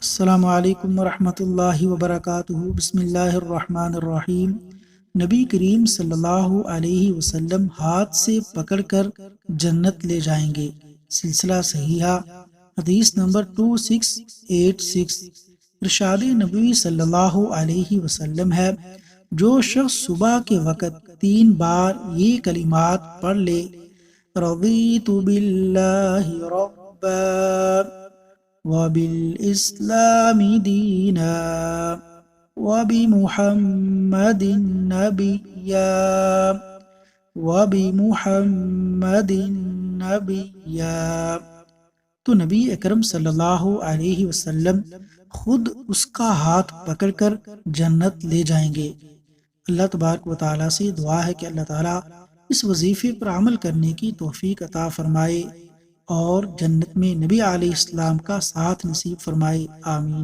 السلام علیکم ورحمۃ اللہ وبرکاتہ۔ بسم اللہ الرحمن الرحیم۔ نبی کریم صلی اللہ علیہ وسلم ہاتھ سے پکڑ کر جنت لے جائیں گے۔ سلسلہ صحیحہ حدیث نمبر 2686۔ ارشاد نبوی صلی اللہ علیہ وسلم ہے، جو شخص صبح کے وقت 3 بار یہ کلمات پڑھ لے، رضیت باللہ ربا وبالإسلام دينا وبمحمد نبيا وبمحمد نبيا، تو نبی اکرم صلی اللہ علیہ وسلم خود اس کا ہاتھ پکڑ کر جنت لے جائیں گے۔ اللہ تبارک و تعالیٰ سے دعا ہے کہ اللہ تعالیٰ اس وظیفے پر عمل کرنے کی توفیق عطا فرمائے اور جنت میں نبی علیہ السلام کا ساتھ نصیب فرمائے، آمین۔